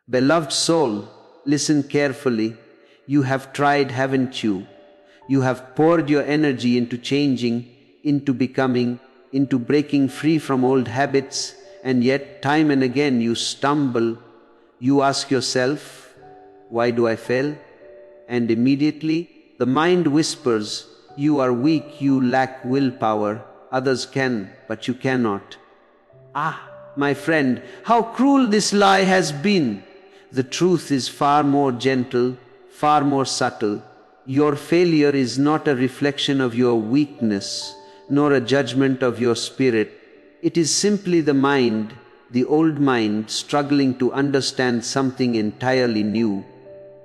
Beloved soul, listen carefully. You have tried, haven't you? You have poured your energy into changing, into becoming, into breaking free from old habits, and yet time and again you stumble. You ask yourself, why do I fail? And immediately the mind whispers, you are weak, you lack willpower. Others can, but you cannot. Ah, my friend, how cruel this lie has been! The truth is far more gentle, far more subtle. Your failure is not a reflection of your weakness, nor a judgment of your spirit. It is simply the mind, the old mind, struggling to understand something entirely new.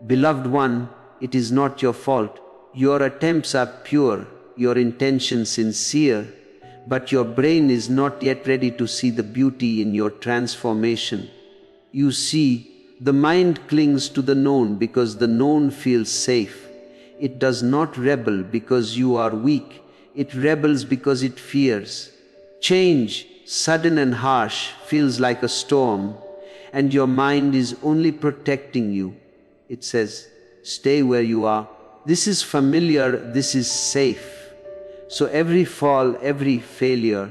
Beloved one, it is not your fault. Your attempts are pure, your intention sincere, but your brain is not yet ready to see the beauty in your transformation. You see, the mind clings to the known because the known feels safe. It does not rebel because you are weak. It rebels because it fears. Change, sudden and harsh, feels like a storm, and your mind is only protecting you. It says, stay where you are. This is familiar, this is safe. So every fall, every failure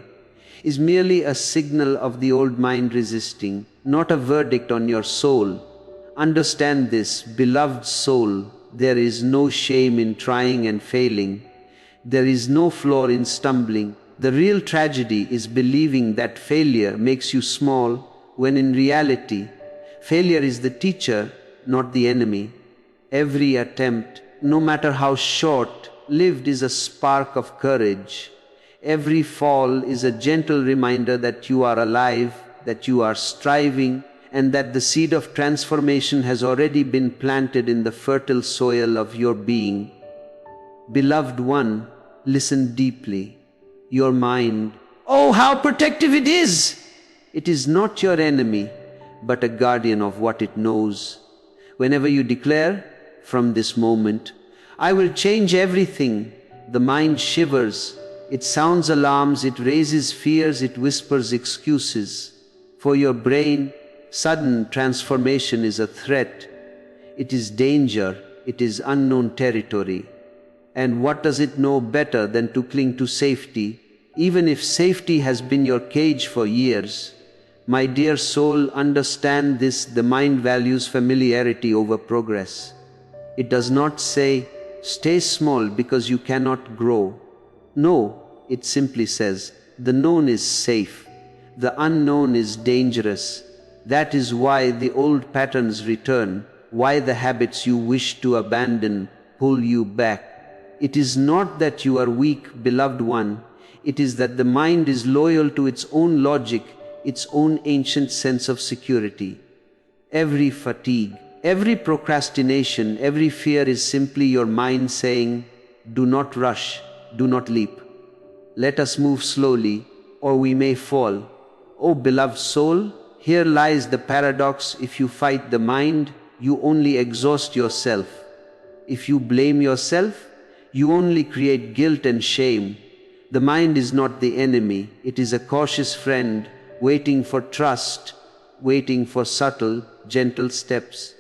is merely a signal of the old mind resisting, not a verdict on your soul. Understand this, beloved soul. There is no shame in trying and failing. There is no flaw in stumbling. The real tragedy is believing that failure makes you small, when in reality, failure is the teacher, not the enemy. Every attempt, no matter how short-lived, is a spark of courage. Every fall is a gentle reminder that you are alive, that you are striving, and that the seed of transformation has already been planted in the fertile soil of your being. Beloved one, listen deeply. Your mind, oh, how protective it is! It is not your enemy, but a guardian of what it knows. Whenever you declare, from this moment, I will change everything, the mind shivers. It sounds alarms, it raises fears, it whispers excuses. For your brain, sudden transformation is a threat. It is danger, it is unknown territory. And what does it know better than to cling to safety, even if safety has been your cage for years? My dear soul, understand this, the mind values familiarity over progress. It does not say, stay small because you cannot grow. No, it simply says, the known is safe, the unknown is dangerous. That is why the old patterns return, why the habits you wish to abandon pull you back. It is not that you are weak, beloved one. It is that the mind is loyal to its own logic, its own ancient sense of security. Every fatigue, every procrastination, every fear is simply your mind saying, do not rush, do not leap. Let us move slowly, or we may fall. O beloved soul, here lies the paradox. If you fight the mind, you only exhaust yourself. If you blame yourself, you only create guilt and shame. The mind is not the enemy. It is a cautious friend, waiting for trust, waiting for subtle, gentle steps.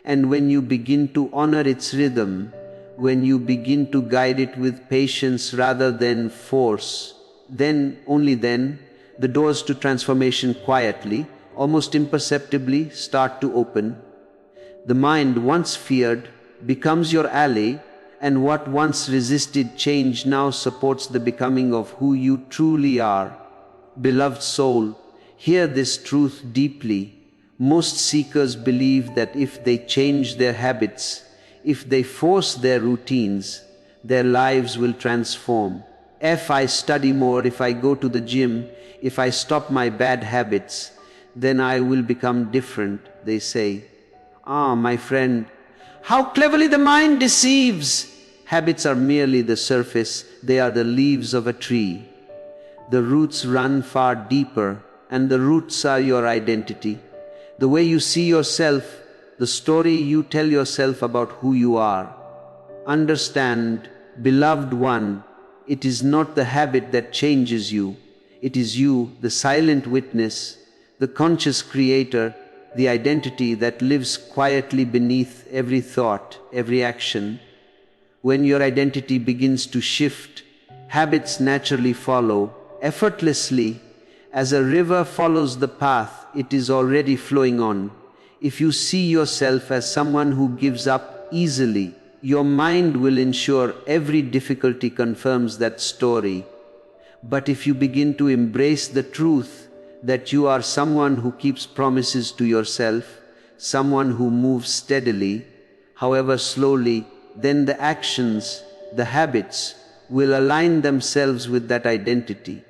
And when you begin to honor its rhythm, when you begin to guide it with patience rather than force, then, only then, the doors to transformation quietly, almost imperceptibly, start to open. The mind once feared becomes your ally, and what once resisted change now supports the becoming of who you truly are. Beloved soul, hear this truth deeply. Most seekers believe that if they change their habits, if they force their routines, their lives will transform. If I study more, if I go to the gym, if I stop my bad habits, then I will become different, they say. Ah, my friend, how cleverly the mind deceives! Habits are merely the surface, they are the leaves of a tree. The roots run far deeper, and the roots are your identity. The way you see yourself, the story you tell yourself about who you are. Understand, beloved one, it is not the habit that changes you. It is you, the silent witness, the conscious creator, the identity that lives quietly beneath every thought, every action. When your identity begins to shift, habits naturally follow, effortlessly, as a river follows the path it is already flowing on. If you see yourself as someone who gives up easily, your mind will ensure every difficulty confirms that story. But if you begin to embrace the truth that you are someone who keeps promises to yourself, someone who moves steadily, however slowly, then the actions, the habits, will align themselves with that identity.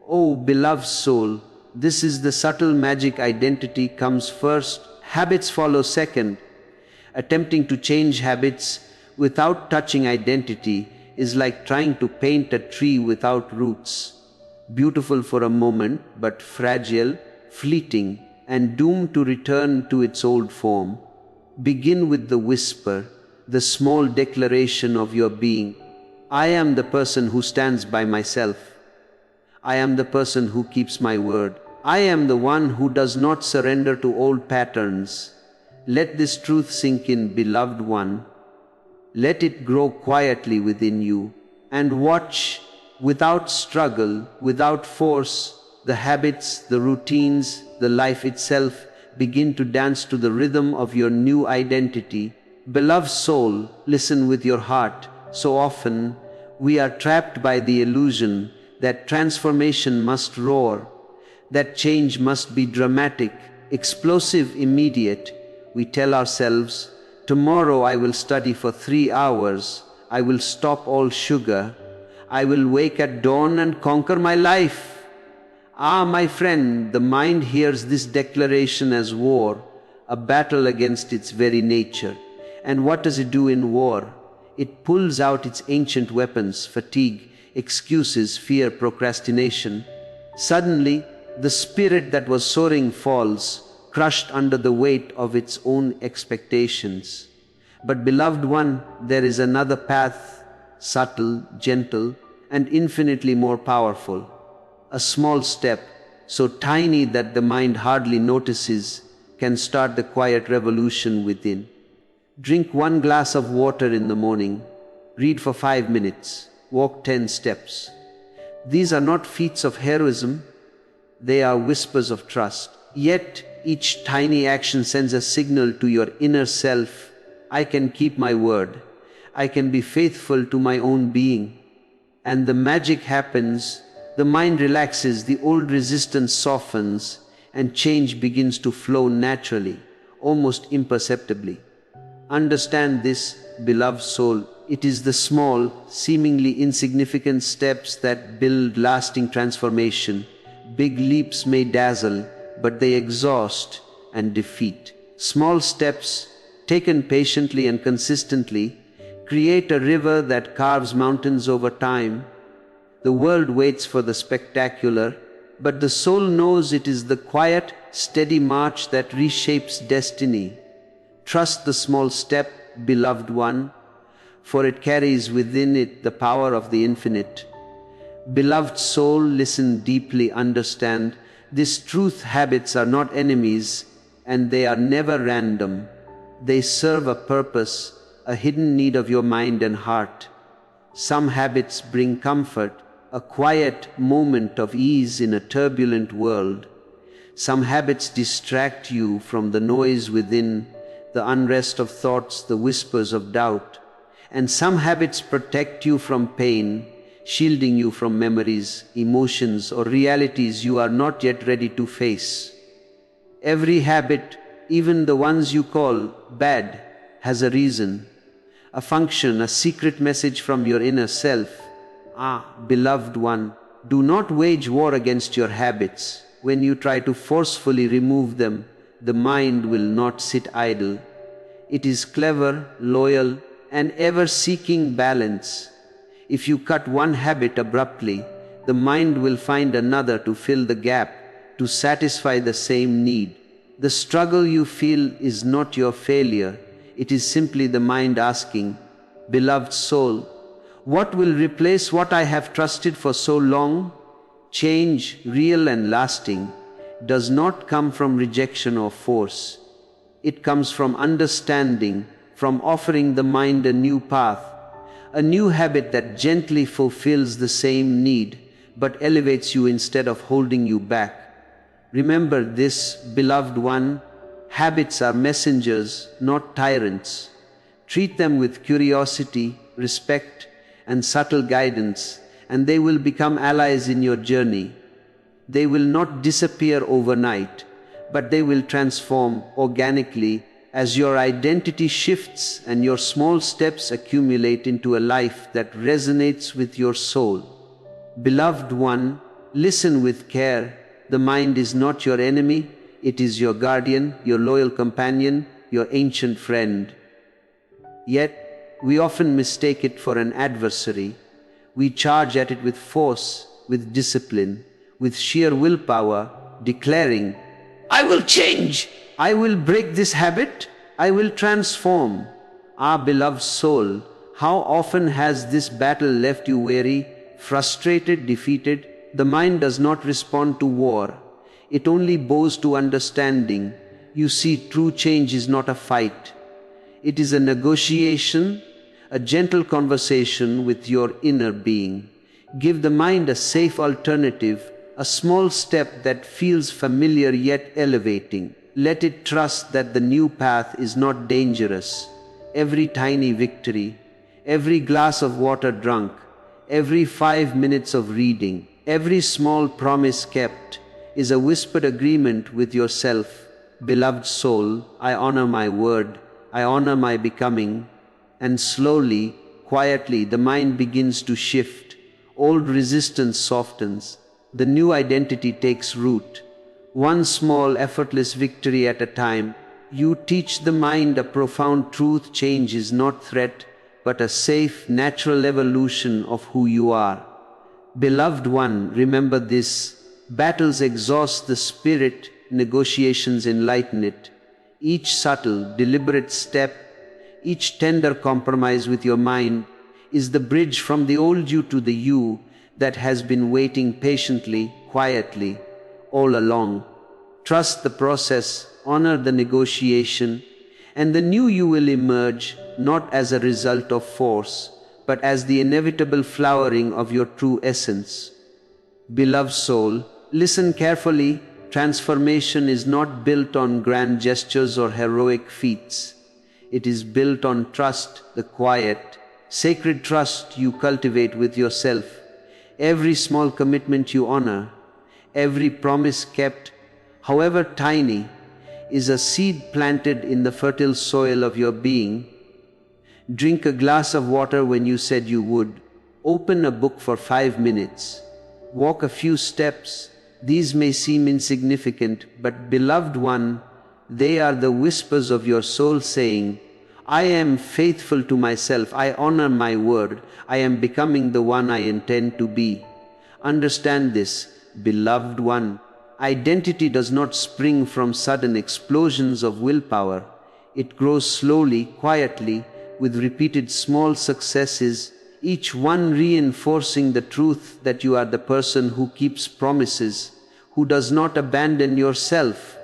Oh, beloved soul, this is the subtle magic. Identity comes first, habits follow second. Attempting to change habits without touching identity is like trying to paint a tree without roots. Beautiful for a moment, but fragile, fleeting, and doomed to return to its old form. Begin with the whisper, the small declaration of your being. I am the person who stands by myself. I am the person who keeps my word. I am the one who does not surrender to old patterns. Let this truth sink in, beloved one. Let it grow quietly within you, and watch, without struggle, without force, the habits, the routines, the life itself begin to dance to the rhythm of your new identity. Beloved soul, listen with your heart. So often, we are trapped by the illusion that transformation must roar, that change must be dramatic, explosive, immediate. We tell ourselves, tomorrow I will study for 3 hours, I will stop all sugar, I will wake at dawn and conquer my life. Ah, my friend, the mind hears this declaration as war, a battle against its very nature. And what does it do in war? It pulls out its ancient weapons: fatigue, excuses, fear, procrastination. Suddenly, the spirit that was soaring falls, crushed under the weight of its own expectations. But beloved one, there is another path, subtle, gentle, and infinitely more powerful. A small step, so tiny that the mind hardly notices, can start the quiet revolution within. Drink 1 glass of water in the morning, read for 5 minutes, walk 10 steps. These are not feats of heroism, they are whispers of trust. Yet each tiny action sends a signal to your inner self: I can keep my word, I can be faithful to my own being. And the magic happens, the mind relaxes, the old resistance softens, and change begins to flow naturally, almost imperceptibly. Understand this, beloved soul, it is the small, seemingly insignificant steps that build lasting transformation. Big leaps may dazzle, but they exhaust and defeat. Small steps, taken patiently and consistently, create a river that carves mountains over time. The world waits for the spectacular, but the soul knows it is the quiet, steady march that reshapes destiny. Trust the small step, beloved one, for it carries within it the power of the infinite. Beloved soul, listen deeply, understand this truth: habits are not enemies, and they are never random. They serve a purpose, a hidden need of your mind and heart. Some habits bring comfort, a quiet moment of ease in a turbulent world. Some habits distract you from the noise within, the unrest of thoughts, the whispers of doubt. And some habits protect you from pain, shielding you from memories, emotions, or realities you are not yet ready to face. Every habit, even the ones you call bad, has a reason, a function, a secret message from your inner self. Ah, beloved one, do not wage war against your habits. When you try to forcefully remove them, the mind will not sit idle. It is clever, loyal, and ever seeking balance. If you cut one habit abruptly, the mind will find another to fill the gap, to satisfy the same need. The struggle you feel is not your failure, it is simply the mind asking, beloved soul, what will replace what I have trusted for so long? Change, real and lasting, does not come from rejection or force. It comes from understanding, from offering the mind a new path, a new habit that gently fulfills the same need, but elevates you instead of holding you back. Remember this, beloved one, habits are messengers, not tyrants. Treat them with curiosity, respect, and subtle guidance, and they will become allies in your journey. They will not disappear overnight, but they will transform organically as your identity shifts and your small steps accumulate into a life that resonates with your soul. Beloved one, listen with care. The mind is not your enemy, it is your guardian, your loyal companion, your ancient friend. Yet, we often mistake it for an adversary. We charge at it with force, with discipline, with sheer willpower, declaring, "I will change! I will break this habit! I will transform!" Our beloved soul, how often has this battle left you weary, frustrated, defeated? The mind does not respond to war. It only bows to understanding. You see, true change is not a fight. It is a negotiation, a gentle conversation with your inner being. Give the mind a safe alternative, a small step that feels familiar yet elevating. Let it trust that the new path is not dangerous. Every tiny victory, every glass of water drunk, every 5 minutes of reading, every small promise kept is a whispered agreement with yourself. Beloved soul, I honor my word, I honor my becoming. And slowly, quietly, the mind begins to shift. Old resistance softens. The new identity takes root. One small, effortless victory at a time, you teach the mind a profound truth. Change is not threat, but a safe, natural evolution of who you are. Beloved one, remember this. Battles exhaust the spirit, negotiations enlighten it. Each subtle, deliberate step, each tender compromise with your mind is the bridge from the old you to the you that has been waiting patiently, quietly, all along. Trust the process, honor the negotiation, and the new you will emerge not as a result of force, but as the inevitable flowering of your true essence. Beloved soul, listen carefully. Transformation is not built on grand gestures or heroic feats. It is built on trust, the quiet, sacred trust you cultivate with yourself. Every small commitment you honor, every promise kept, however tiny, is a seed planted in the fertile soil of your being. Drink a glass of water when you said you would. Open a book for 5 minutes. Walk a few steps. These may seem insignificant, but beloved one, they are the whispers of your soul saying, I am faithful to myself, I honor my word, I am becoming the one I intend to be. Understand this, beloved one. Identity does not spring from sudden explosions of willpower. It grows slowly, quietly, with repeated small successes, each one reinforcing the truth that you are the person who keeps promises, who does not abandon yourself,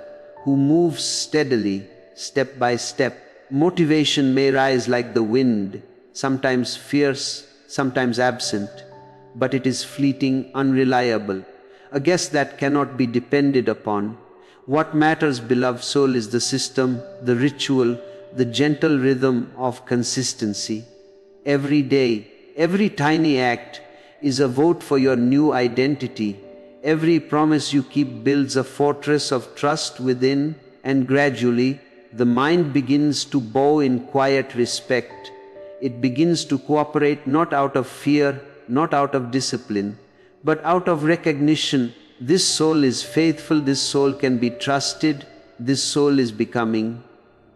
who moves steadily, step by step. Motivation may rise like the wind, sometimes fierce, sometimes absent, but it is fleeting, unreliable, a guest that cannot be depended upon. What matters, beloved soul, is the system, the ritual, the gentle rhythm of consistency. Every day, every tiny act is a vote for your new identity. Every promise you keep builds a fortress of trust within, and gradually, the mind begins to bow in quiet respect. It begins to cooperate not out of fear, not out of discipline, but out of recognition. This soul is faithful, this soul can be trusted, this soul is becoming.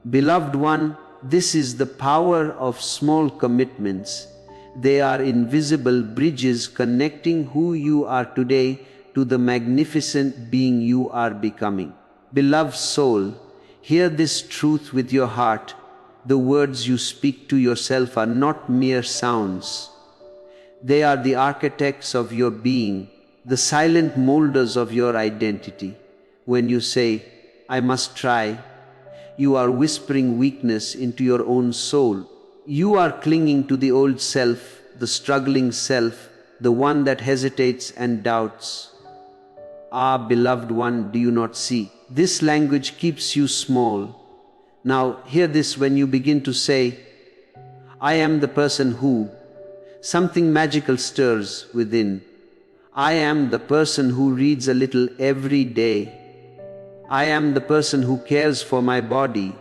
Beloved one, this is the power of small commitments. They are invisible bridges connecting who you are today to the magnificent being you are becoming. Beloved soul, hear this truth with your heart. The words you speak to yourself are not mere sounds. They are the architects of your being, the silent molders of your identity. When you say, I must try, you are whispering weakness into your own soul. You are clinging to the old self, the struggling self, the one that hesitates and doubts. Ah, beloved one, do you not see? This language keeps you small. Now hear this when you begin to say, I am the person who, something magical stirs within. I am the person who reads a little every day. I am the person who cares for my body.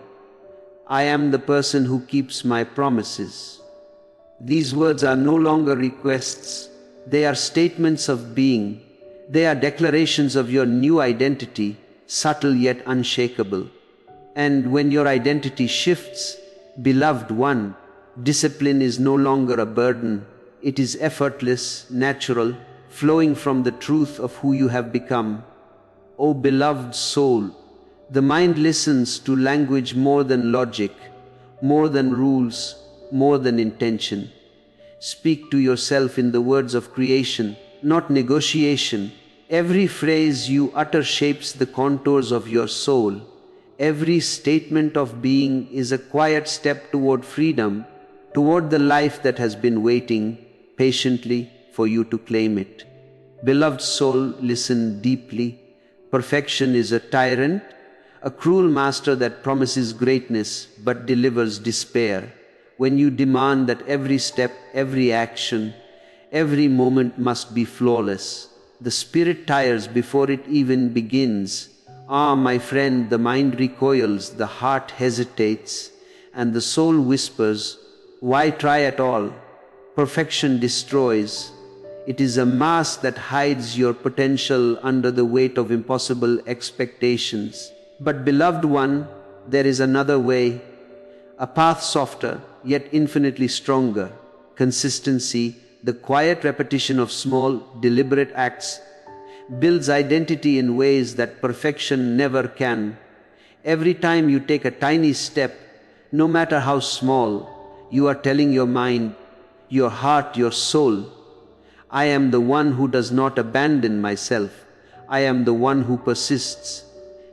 I am the person who keeps my promises. These words are no longer requests. They are statements of being. They are declarations of your new identity, subtle yet unshakable. And when your identity shifts, beloved one, discipline is no longer a burden. It is effortless, natural, flowing from the truth of who you have become. O beloved soul, the mind listens to language more than logic, more than rules, more than intention. Speak to yourself in the words of creation, not negotiation. Every phrase you utter shapes the contours of your soul. Every statement of being is a quiet step toward freedom, toward the life that has been waiting patiently for you to claim it. Beloved soul, listen deeply. Perfection is a tyrant, a cruel master that promises greatness but delivers despair. When you demand that every step, every action, every moment must be flawless, the spirit tires before it even begins. Ah, my friend, the mind recoils, the heart hesitates, and the soul whispers, why try at all? Perfection destroys. It is a mask that hides your potential under the weight of impossible expectations. But beloved one, there is another way, a path softer, yet infinitely stronger. Consistency, the quiet repetition of small, deliberate acts, builds identity in ways that perfection never can. Every time you take a tiny step, no matter how small, you are telling your mind, your heart, your soul, I am the one who does not abandon myself. I am the one who persists.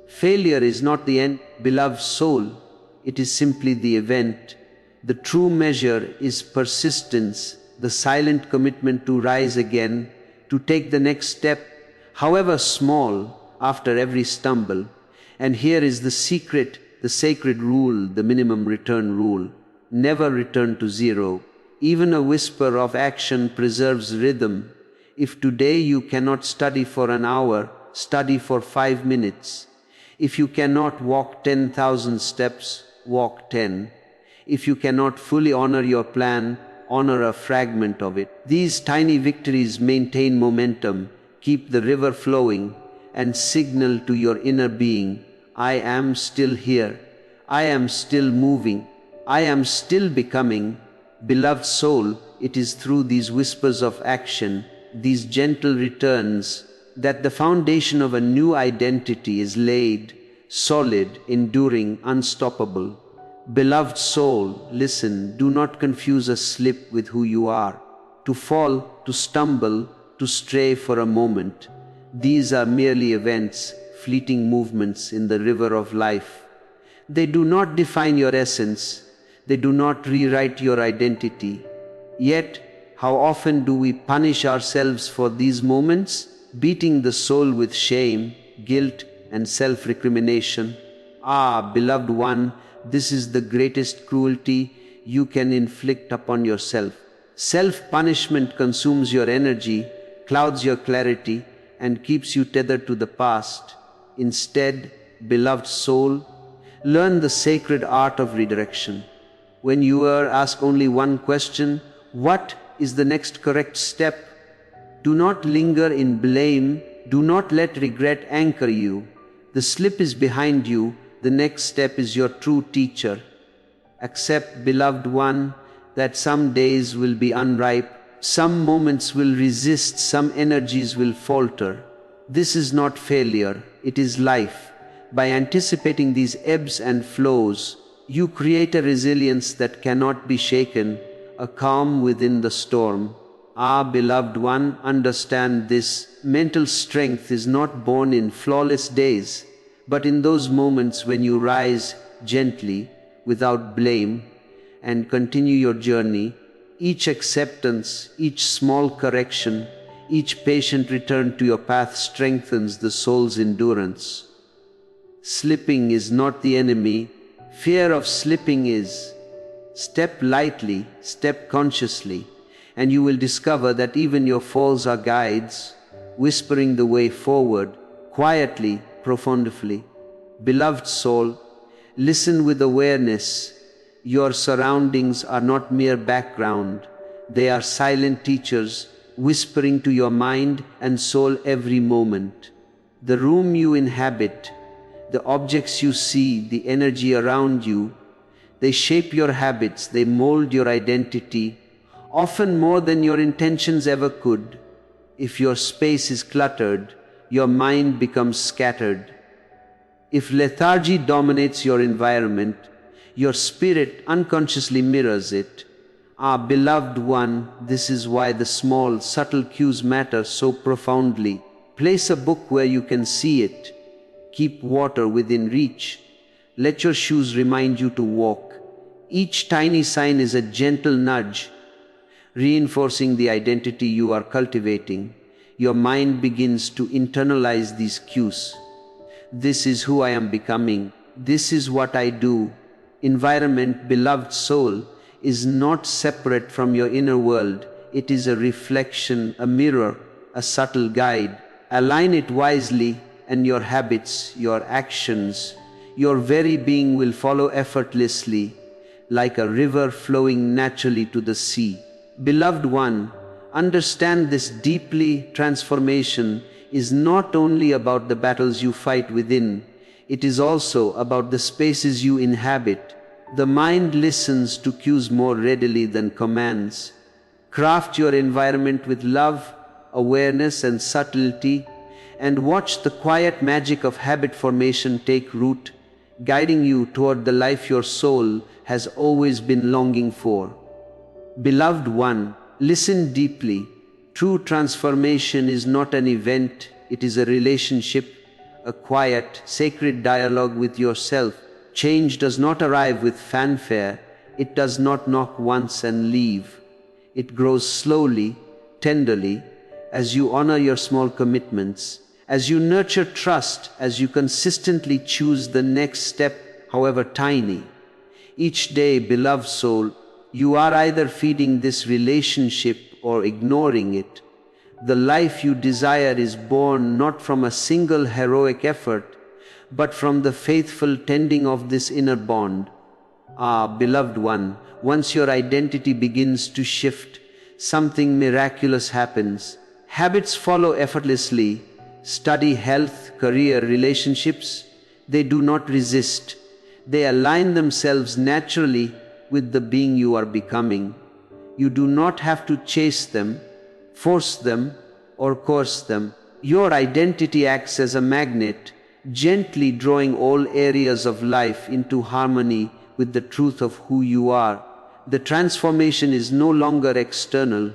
Failure is not the end, beloved soul. It is simply the event. The true measure is persistence, the silent commitment to rise again, to take the next step, however small, after every stumble. And here is the secret, the sacred rule, the minimum return rule. Never return to zero. Even a whisper of action preserves rhythm. If today you cannot study for an hour, study for 5 minutes. If you cannot walk 10,000 steps, walk 10. If you cannot fully honor your plan, honor a fragment of it. These tiny victories maintain momentum, keep the river flowing, and signal to your inner being, I am still here. I am still moving. I am still becoming. Beloved soul, it is through these whispers of action, these gentle returns, that the foundation of a new identity is laid, solid, enduring, unstoppable. Beloved soul, listen, do not confuse a slip with who you are. To fall, to stumble, to stray for a moment. These are merely events, fleeting movements in the river of life. They do not define your essence. They do not rewrite your identity. Yet, how often do we punish ourselves for these moments, beating the soul with shame, guilt, and self-recrimination? Ah, beloved one, this is the greatest cruelty you can inflict upon yourself. Self-punishment consumes your energy, clouds your clarity, and keeps you tethered to the past. Instead, beloved soul, learn the sacred art of redirection. When you ask only one question, what is the next correct step? Do not linger in blame. Do not let regret anchor you. The slip is behind you. The next step is your true teacher. Accept, beloved one, that some days will be unripe. Some moments will resist. Some energies will falter. This is not failure. It is life. By anticipating these ebbs and flows, you create a resilience that cannot be shaken, a calm within the storm. Ah, beloved one, understand this. Mental strength is not born in flawless days, but in those moments when you rise gently, without blame, and continue your journey. Each acceptance, each small correction, each patient return to your path strengthens the soul's endurance. Slipping is not the enemy, fear of slipping is. Step lightly, step consciously, and you will discover that even your falls are guides, whispering the way forward, quietly, profoundly. Beloved soul, listen with awareness. Your surroundings are not mere background. They are silent teachers, whispering to your mind and soul every moment. The room you inhabit, the objects you see, the energy around you, they shape your habits, they mold your identity, often more than your intentions ever could. If your space is cluttered, your mind becomes scattered. If lethargy dominates your environment, your spirit unconsciously mirrors it. Ah, beloved one, this is why the small, subtle cues matter so profoundly. Place a book where you can see it. Keep water within reach. Let your shoes remind you to walk. Each tiny sign is a gentle nudge, reinforcing the identity you are cultivating. Your mind begins to internalize these cues. This is who I am becoming. This is what I do. Environment, beloved soul, is not separate from your inner world. It is a reflection, a mirror, a subtle guide. Align it wisely, and your habits, your actions, your very being will follow effortlessly, like a river flowing naturally to the sea. Beloved one, understand this deeply. Transformation is not only about the battles you fight within, it is also about the spaces you inhabit. The mind listens to cues more readily than commands. Craft your environment with love, awareness, and subtlety, and watch the quiet magic of habit formation take root, guiding you toward the life your soul has always been longing for. Beloved one, listen deeply. True transformation is not an event, it is a relationship, a quiet, sacred dialogue with yourself. Change does not arrive with fanfare, it does not knock once and leave. It grows slowly, tenderly, as you honor your small commitments, as you nurture trust, as you consistently choose the next step, however tiny. Each day, beloved soul, you are either feeding this relationship or ignoring it. The life you desire is born not from a single heroic effort, but from the faithful tending of this inner bond. Ah, beloved one, once your identity begins to shift, something miraculous happens. Habits follow effortlessly. Study, health, career, relationships, they do not resist. They align themselves naturally with the being you are becoming. You do not have to chase them, force them, or coerce them. Your identity acts as a magnet, gently drawing all areas of life into harmony with the truth of who you are. The transformation is no longer external,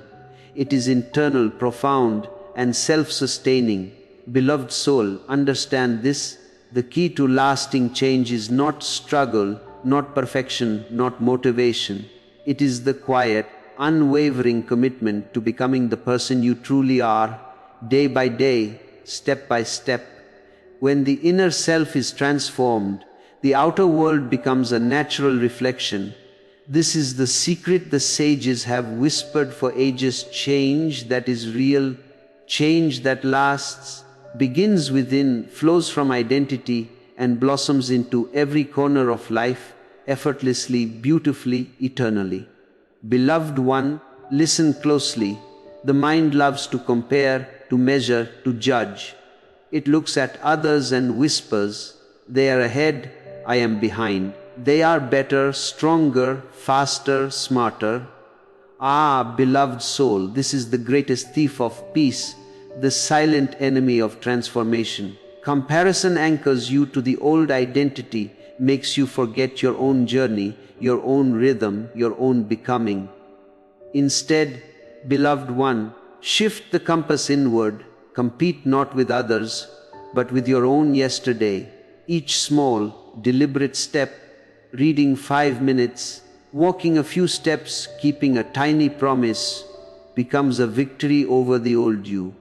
it is internal, profound, and self-sustaining. Beloved soul, understand this. The key to lasting change is not struggle, not perfection, not motivation. It is the quiet, unwavering commitment to becoming the person you truly are, day by day, step by step. When the inner self is transformed, the outer world becomes a natural reflection. This is the secret the sages have whispered for ages. Change that is real, change that lasts, begins within, flows from identity, and blossoms into every corner of life, effortlessly, beautifully, eternally. Beloved one, listen closely. The mind loves to compare, to measure, to judge. It looks at others and whispers, "They are ahead, I am behind. They are better, stronger, faster, smarter." Ah, beloved soul, this is the greatest thief of peace, the silent enemy of transformation. Comparison anchors you to the old identity, makes you forget your own journey, your own rhythm, your own becoming. Instead, beloved one, shift the compass inward. Compete not with others, but with your own yesterday. Each small, deliberate step, reading 5 minutes, walking a few steps, keeping a tiny promise, becomes a victory over the old you.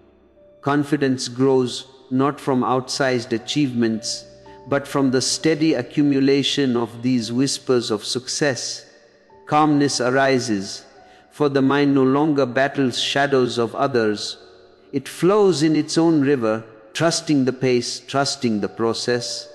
Confidence grows not from outsized achievements, but from the steady accumulation of these whispers of success. Calmness arises, for the mind no longer battles shadows of others. It flows in its own river, trusting the pace, trusting the process.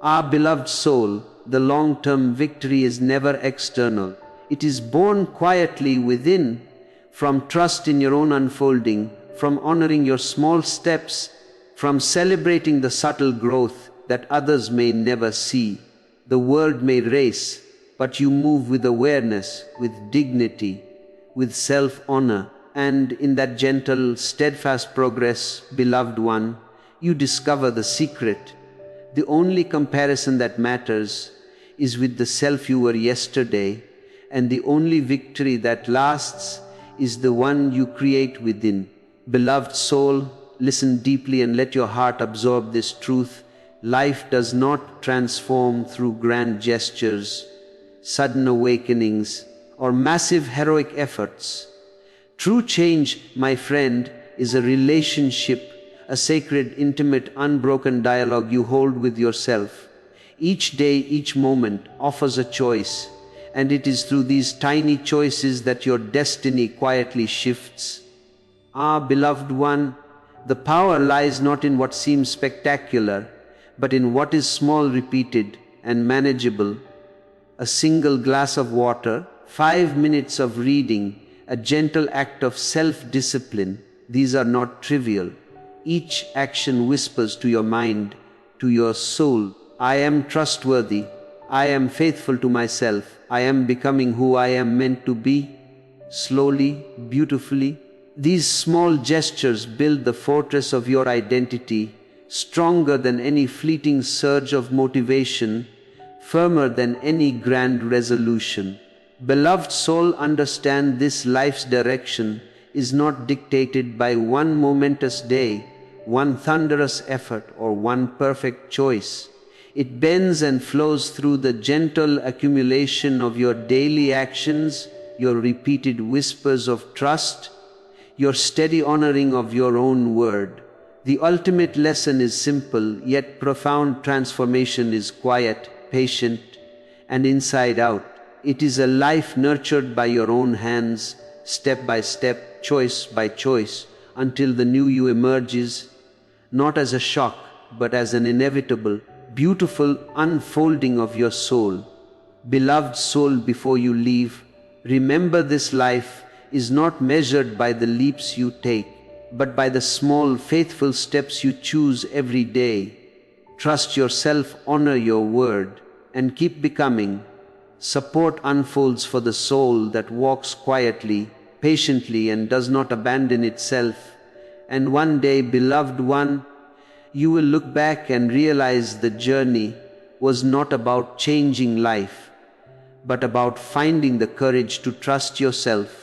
Our beloved soul, the long-term victory is never external. It is born quietly within, from trust in your own unfolding, from honoring your small steps, from celebrating the subtle growth that others may never see. The world may race, but you move with awareness, with dignity, with self-honor, and in that gentle, steadfast progress, beloved one, you discover the secret. The only comparison that matters is with the self you were yesterday, and the only victory that lasts is the one you create within. Beloved soul, listen deeply and let your heart absorb this truth. Life does not transform through grand gestures, sudden awakenings, or massive heroic efforts. True change, my friend, is a relationship, a sacred, intimate, unbroken dialogue you hold with yourself. Each day, each moment offers a choice, and it is through these tiny choices that your destiny quietly shifts. Ah, beloved one, the power lies not in what seems spectacular, but in what is small, repeated, and manageable. A single glass of water, 5 minutes of reading, a gentle act of self-discipline, these are not trivial. Each action whispers to your mind, to your soul, I am trustworthy, I am faithful to myself, I am becoming who I am meant to be. Slowly, beautifully, these small gestures build the fortress of your identity, stronger than any fleeting surge of motivation, firmer than any grand resolution. Beloved soul, understand this: life's direction is not dictated by one momentous day, one thunderous effort, or one perfect choice. It bends and flows through the gentle accumulation of your daily actions, your repeated whispers of trust, your steady honoring of your own word. The ultimate lesson is simple, yet profound. Transformation is quiet, patient, and inside out. It is a life nurtured by your own hands, step by step, choice by choice, until the new you emerges, not as a shock, but as an inevitable, beautiful unfolding of your soul. Beloved soul, before you leave, remember this: life is not measured by the leaps you take, but by the small, faithful steps you choose every day. Trust yourself, honor your word, and keep becoming. Support unfolds for the soul that walks quietly, patiently, and does not abandon itself. And one day, beloved one, you will look back and realize the journey was not about changing life, but about finding the courage to trust yourself,